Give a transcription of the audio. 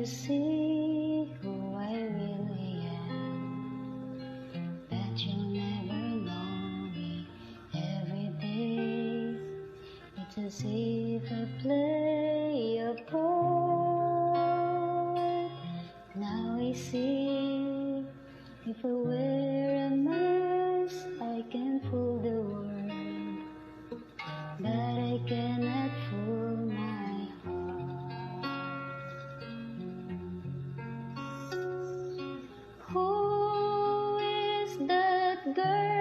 see who I really am. Bet you'll never know me. Every day it's as if I play a part. Now I see, if I wear a mask I can fool the world, but I cannot fool my heart. Who is that girl